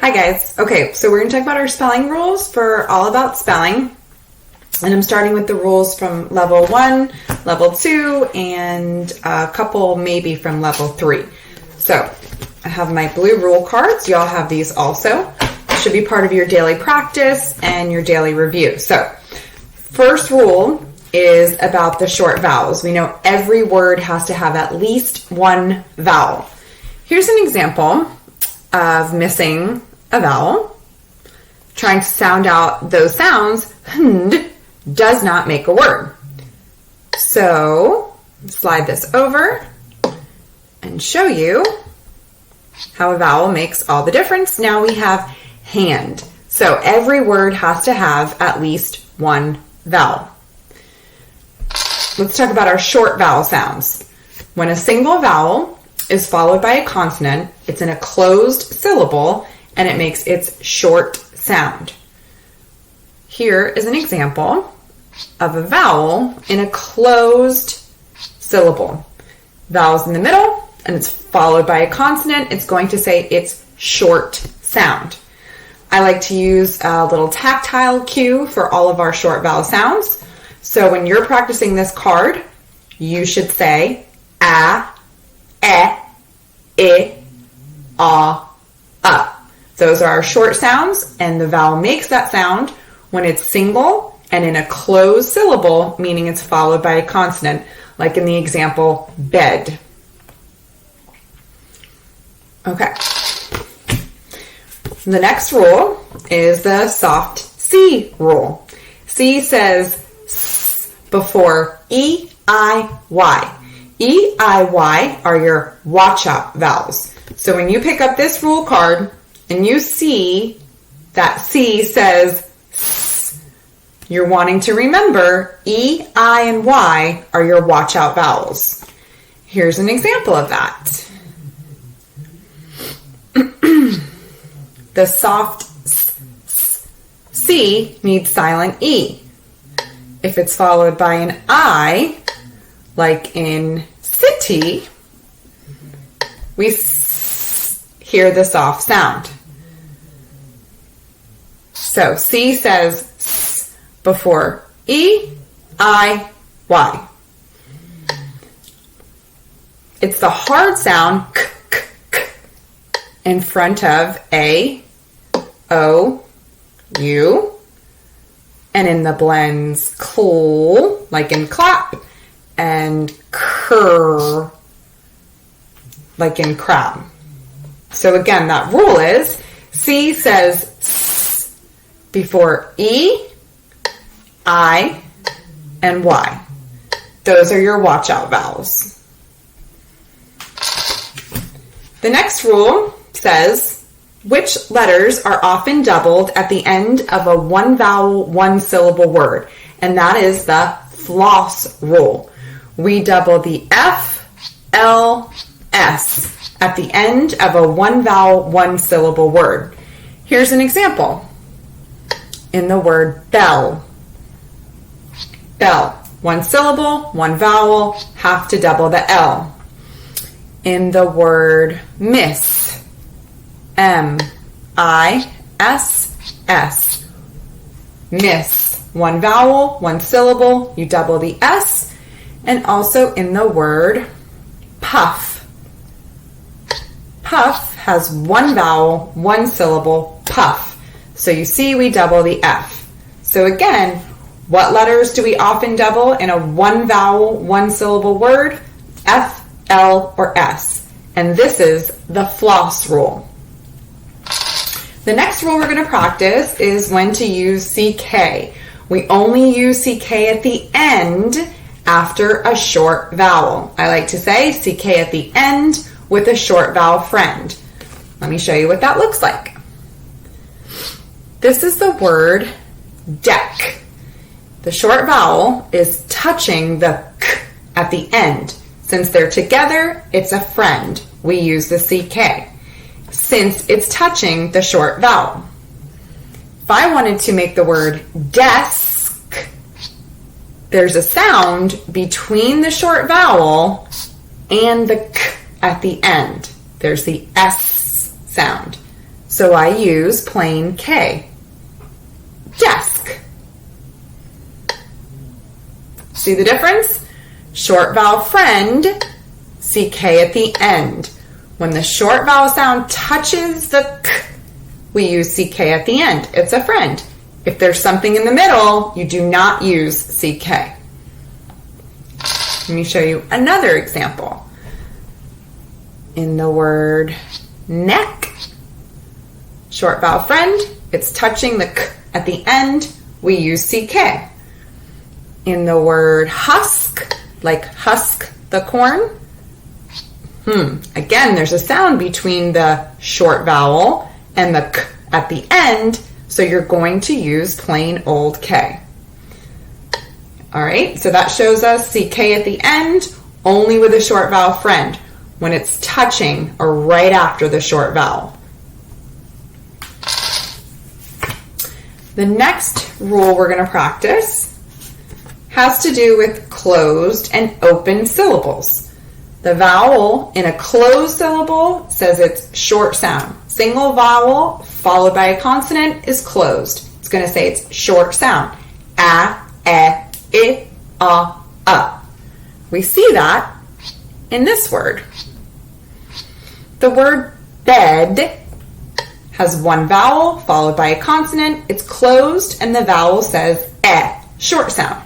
Hi guys. Okay, so we're going to talk about our spelling rules for All About Spelling. And I'm starting with the rules from level 1, level 2, and a couple maybe from level 3. So I have my blue rule cards. Y'all have these also. It should be part of your daily practice and your daily review. So first rule is about the short vowels. We know every word has to have at least one vowel. Here's an example of missing a vowel. Trying to sound out those sounds does not make a word. So slide this over and show you how a vowel makes all the difference. Now we have hand. So every word has to have at least one vowel. Let's talk about our short vowel sounds. When a single vowel is followed by a consonant, it's in a closed syllable and it makes its short sound. Here is an example of a vowel in a closed syllable. Vowel's in the middle and it's followed by a consonant. It's going to say its short sound. I like to use a little tactile cue for all of our short vowel sounds. So when you're practicing this card, you should say a, e, a. Those are our short sounds, and the vowel makes that sound when it's single and in a closed syllable, meaning it's followed by a consonant, like in the example, bed. Okay. The next rule is the soft C rule. C says S before E, I, Y. E, I, Y are your watch out vowels. So when you pick up this rule card and you see that C says S, you're wanting to remember E, I, and Y are your watch out vowels. Here's an example of that. The soft C needs silent E. If it's followed by an I, like in city, we hear the soft sound. So C says S before E, I, Y. It's the hard sound k, k, k in front of A, O, U, and in the blends cl, like in clap, and cur, like in crab. So again, that rule is C says S before E, I, and Y. Those are your watch out vowels. The next rule says which letters are often doubled at the end of a one vowel, one syllable word, and that is the floss rule. We double the F, L, S at the end of a one vowel, one syllable word. Here's an example. In the word bell. Bell. One syllable, one vowel, have to double the L. In the word miss. M, I, S, S. Miss. One vowel, one syllable, you double the S. And also in the word puff. Puff has one vowel, one syllable, puff. So you see we double the F. So again, what letters do we often double in a one vowel, one syllable word? F, L, or S. And this is the floss rule. The next rule we're going to practice is when to use CK. We only use CK at the end after a short vowel. I like to say CK at the end with a short vowel friend. Let me show you what that looks like. This is the word deck. The short vowel is touching the k at the end. Since they're together, it's a friend. We use the CK. Since it's touching the short vowel. If I wanted to make the word desk, there's a sound between the short vowel and the k at the end. There's the S sound. so I use plain K. Desk. See the difference? Short vowel friend, CK at the end. When the short vowel sound touches the K, we use CK at the end. It's a friend. If there's something in the middle, you do not use CK. Let me show you another example. In the word neck, short vowel friend, it's touching the K at the end, we use CK. In the word husk, like husk the corn, again, there's a sound between the short vowel and the K at the end, so you're going to use plain old K. All right, so that shows us CK at the end, only with a short vowel friend, when it's touching or right after the short vowel. The next rule we're going to practice has to do with closed and open syllables. The vowel in a closed syllable says it's short sound. Single vowel followed by a consonant is closed. It's going to say it's short sound. A, I, A. We see that in this word. The word bed has one vowel followed by a consonant. It's closed and the vowel says eh, short sound.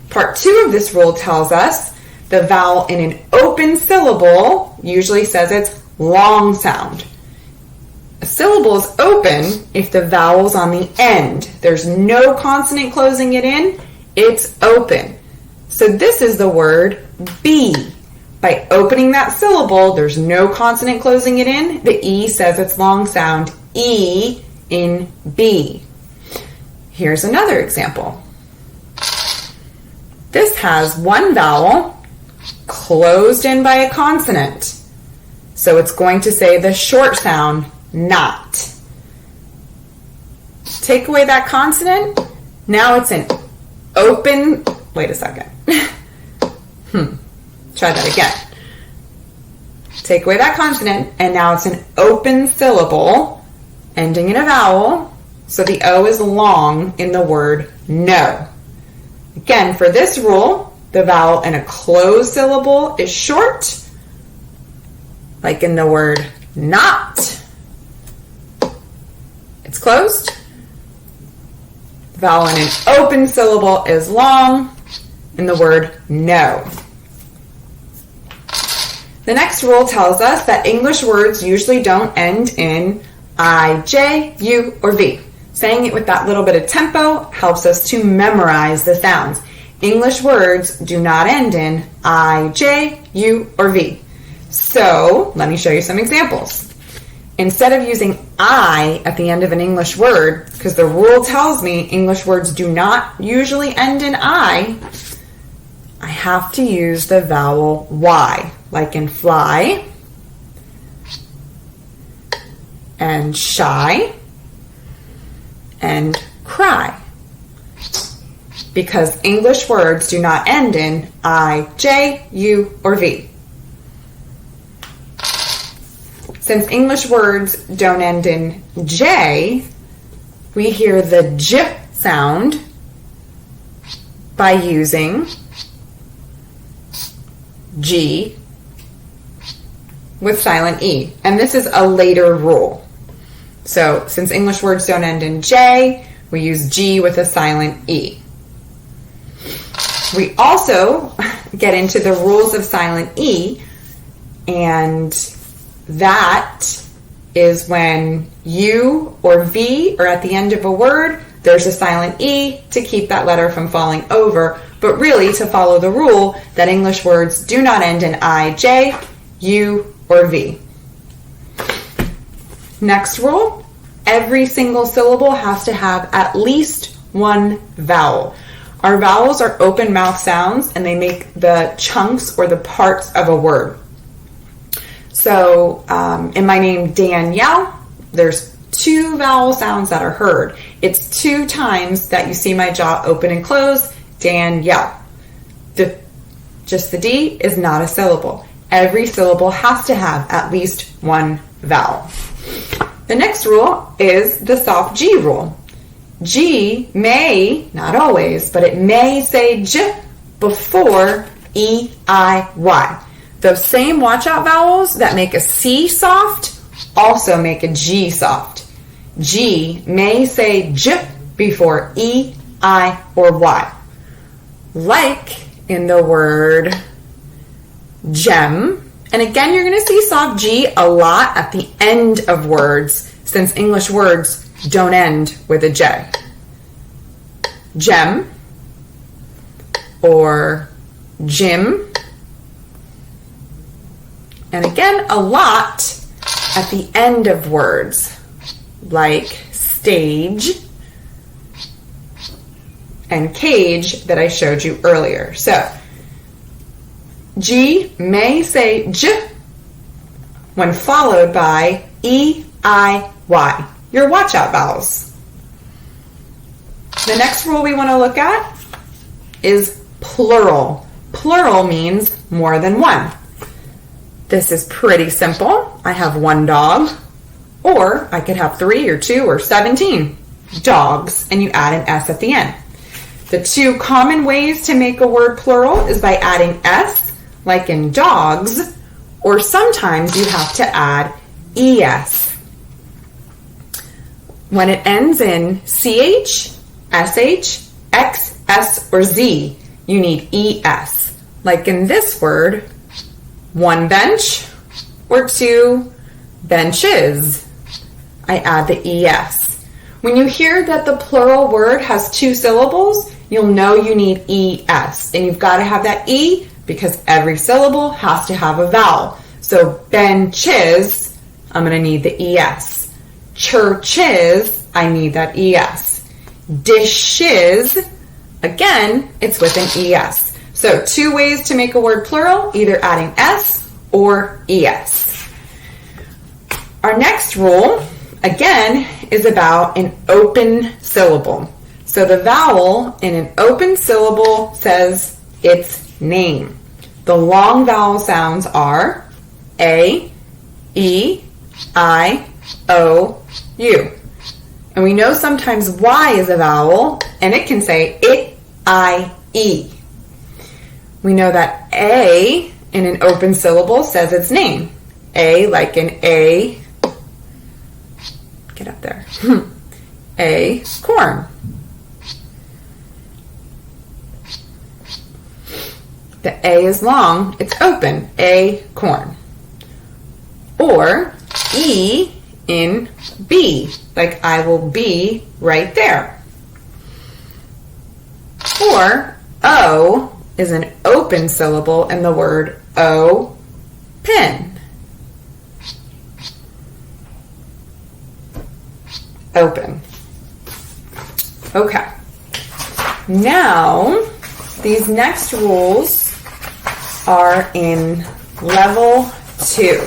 Part 2 of this rule tells us the vowel in an open syllable usually says it's long sound. A syllable is open if the vowel's on the end. There's no consonant closing it in. It's open. So this is the word be. By opening that syllable, there's no consonant closing it in. The E says it's long sound. E in be. Here's another example. This has one vowel closed in by a consonant. So it's going to say the short sound, not. Take away that consonant. Now it's an open, wait a second. Try that again. Take away that consonant, and now it's an open syllable ending in a vowel, so the O is long in the word no. Again, for this rule, the vowel in a closed syllable is short, like in the word not. It's closed. The vowel in an open syllable is long in the word no. The next rule tells us that English words usually don't end in I, J, U, or V. Saying it with that little bit of tempo helps us to memorize the sounds. English words do not end in I, J, U, or V. So, let me show you some examples. Instead of using I at the end of an English word, because the rule tells me English words do not usually end in I have to use the vowel Y, like in fly and shy and cry, because English words do not end in I, J, U, or V. Since English words don't end in J, we hear the J sound by using G with silent E. And this is a later rule. So since English words don't end in J, we use G with a silent E. We also get into the rules of silent E, and that is when U or V are at the end of a word, there's a silent E to keep that letter from falling over, but really to follow the rule that English words do not end in I, J, U, or V. Next rule, every single syllable has to have at least one vowel. Our vowels are open mouth sounds, and they make the chunks or the parts of a word. So in my name Danielle, there's 2 vowel sounds that are heard. It's 2 times that you see my jaw open and close, Danielle. Just the D is not a syllable. Every syllable has to have at least one vowel. The next rule is the soft G rule. G may, not always, but it may say J before E, I, Y. Those same watch out vowels that make a C soft also make a G soft. G may say J before E, I, or Y. Like in the word gem. And again, you're going to see soft G a lot at the end of words since English words don't end with a J. Gem or gym. And again, a lot at the end of words like stage and cage that I showed you earlier. So, G may say J when followed by E, I, Y. Your watch out vowels. The next rule we want to look at is plural. Plural means more than one. This is pretty simple. I have one dog, or I could have 3 or 2 or 17 dogs, and you add an S at the end. The two common ways to make a word plural is by adding S, like in dogs, or sometimes you have to add ES. When it ends in CH, SH, X, S, or Z, you need ES. Like in this word, 1 bench or 2 benches. I add the ES. When you hear that the plural word has 2 syllables, you'll know you need ES. And you've got to have that E because every syllable has to have a vowel. So benches, I'm going to need the ES. Churches, I need that ES. Dishes, again, it's with an ES. So 2 ways to make a word plural, either adding S or ES. Our next rule, again, is about an open syllable. So the vowel in an open syllable says its name. The long vowel sounds are A, E, I, O, U. And we know sometimes Y is a vowel, and it can say it, I, E. We know that A in an open syllable says its name. A like in A, get up there, A, corn. The A is long, it's open, A, corn. Or E in B, like I will be right there. Or O is an open syllable in the word open. Open. Okay. Now, these next rules are in level 2.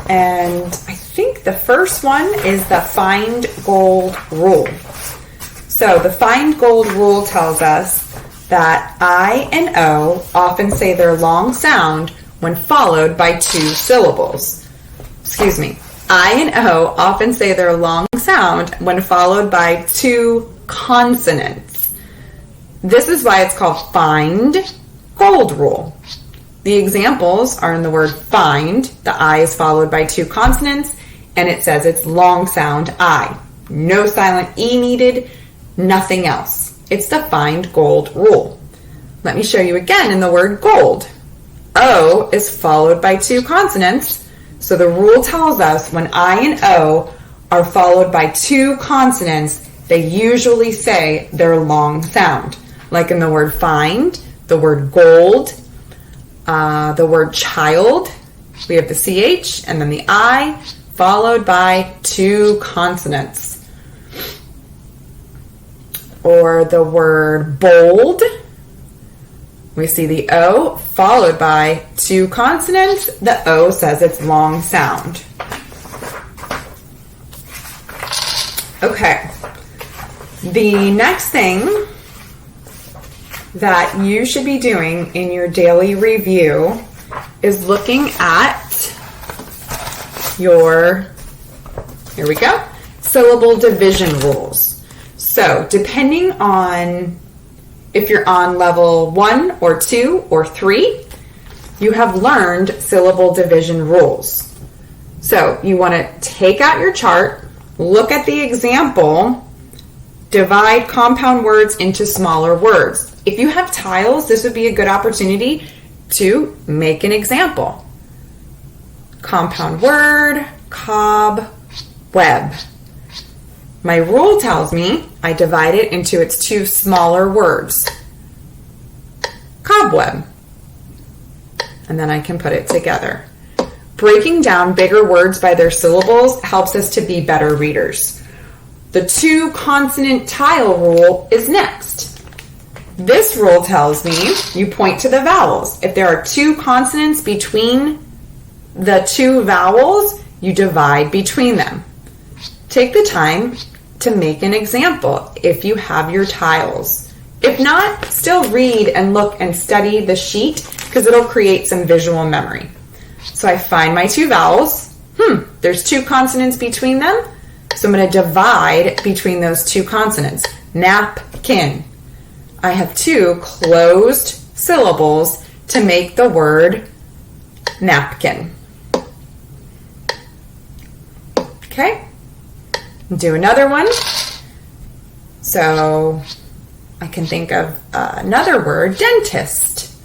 And I think the first one is the find gold rule. So the find gold rule tells us that I and O often say their long sound when followed by 2 syllables. Excuse me. I and O often say their long sound when followed by 2 consonants. This is why it's called find gold rule. The examples are in the word find. The I is followed by 2 consonants, and it says it's long sound I. No silent E needed, nothing else. It's the find gold rule. Let me show you again in the word gold. O is followed by 2 consonants, so the rule tells us when I and O are followed by 2 consonants, they usually say their long sound. Like in the word find, the word gold, the word child, we have the CH and then the I, followed by 2 consonants. Or the word bold, we see the O followed by 2 consonants. The O says its long sound. Okay. The next thing that you should be doing in your daily review is looking at here we go, syllable division rules. So depending on if you're on level 1 or 2 or 3, you have learned syllable division rules. So you want to take out your chart, look at the example, divide compound words into smaller words. If you have tiles, this would be a good opportunity to make an example. Compound word, cob, web. My rule tells me I divide it into its 2 smaller words. Cobweb. And then I can put it together. Breaking down bigger words by their syllables helps us to be better readers. The 2 consonant tile rule is next. This rule tells me you point to the vowels. If there are 2 consonants between the 2 vowels, you divide between them. Take the time to make an example if you have your tiles. If not, still read and look and study the sheet because it'll create some visual memory. So I find my 2 vowels. There's 2 consonants between them. So I'm going to divide between those 2 consonants. Napkin. I have 2 closed syllables to make the word napkin. Okay. Do another one. So I can think of another word, dentist.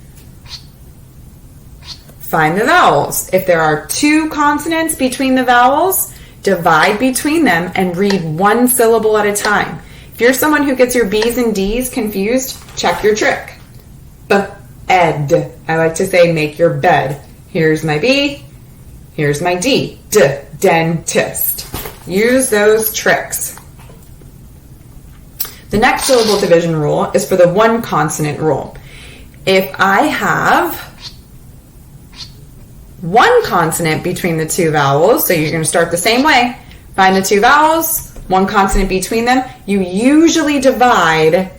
Find the vowels. If there are 2 consonants between the vowels, divide between them and read 1 syllable at a time. If you're someone who gets your B's and D's confused, check your trick. B-ed. I like to say make your bed. Here's my B. Here's my D. Dentist. Use those tricks. The next syllable division rule is for the 1 consonant rule. If I have 1 consonant between the 2 vowels, so you're going to start the same way. Find the 2 vowels, 1 consonant between them. You usually divide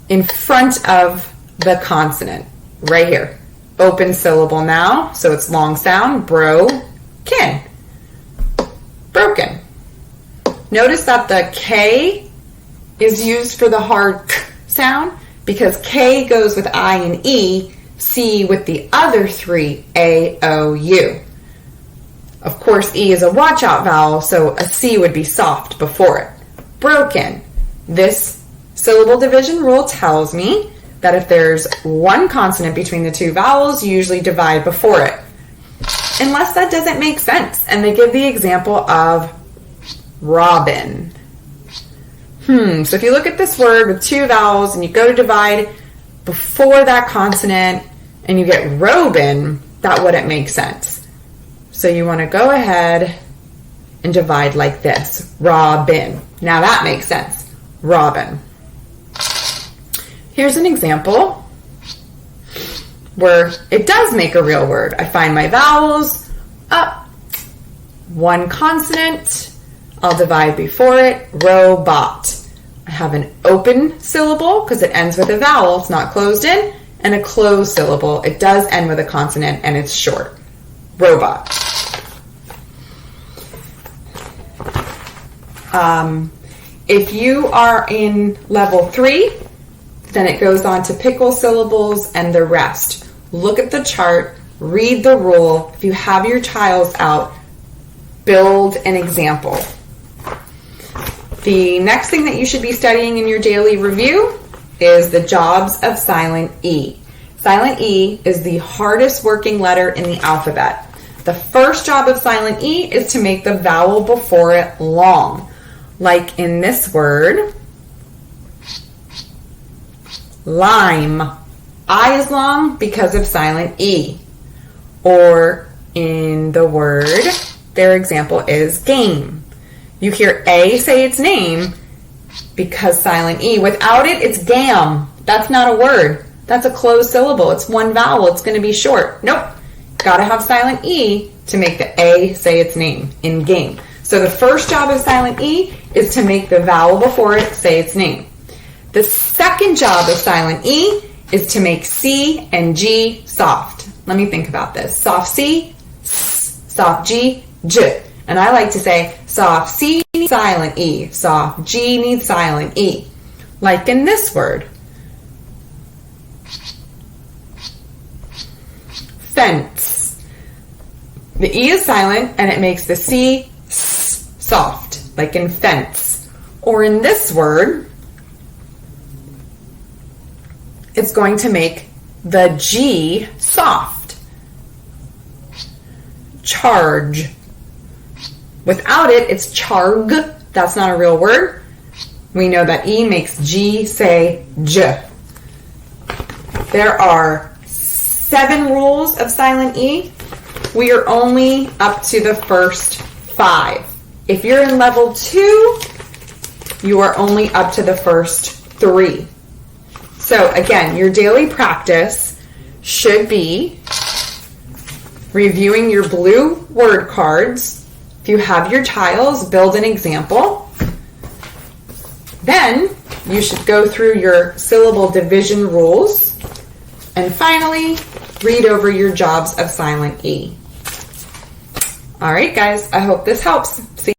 in front of the consonant, right here. Open syllable now, so it's long sound, bro-kin. Broken. Notice that the K is used for the hard K sound because K goes with I and E, C with the other 3, A, O, U. Of course, E is a watch-out vowel, so a C would be soft before it. Broken. This syllable division rule tells me that if there's 1 consonant between the 2 vowels, you usually divide before it. Unless that doesn't make sense. And they give the example of robin. So if you look at this word with 2 vowels and you go to divide before that consonant and you get robin, that wouldn't make sense. So you want to go ahead and divide like this. Robin. Now that makes sense. Robin. Here's an example where it does make a real word. I find my vowels, up, 1 consonant, I'll divide before it, robot. I have an open syllable because it ends with a vowel, it's not closed in, and a closed syllable. It does end with a consonant and it's short. Robot. If you are in level 3, then it goes on to pickle syllables and the rest. Look at the chart, read the rule. If you have your tiles out, build an example. The next thing that you should be studying in your daily review is the jobs of silent E. Silent E is the hardest working letter in the alphabet. The first job of silent E is to make the vowel before it long. Like in this word, lime. I is long because of silent E. Or in the word, their example is game. You hear A say its name because silent E. Without it, it's gam. That's not a word. That's a closed syllable. It's 1 vowel. It's going to be short. Nope. Got to have silent E to make the A say its name in game. So the first job of silent E is to make the vowel before it say its name. The second job of silent E is to make C and G soft. Let me think about this. Soft C, soft G, J. And I like to say soft C needs silent E, soft G needs silent E. Like in this word, fence. The E is silent and it makes the C soft, like in fence. Or in this word, it's going to make the G soft. Charge. Without it, it's charg. That's not a real word. We know that E makes G say J. There are 7 rules of silent E. We are only up to the first 5. If you're in level 2, you are only up to the first 3. So again, your daily practice should be reviewing your blue word cards. If you have your tiles, build an example. Then you should go through your syllable division rules. And finally, read over your jobs of silent E. All right, guys, I hope this helps. See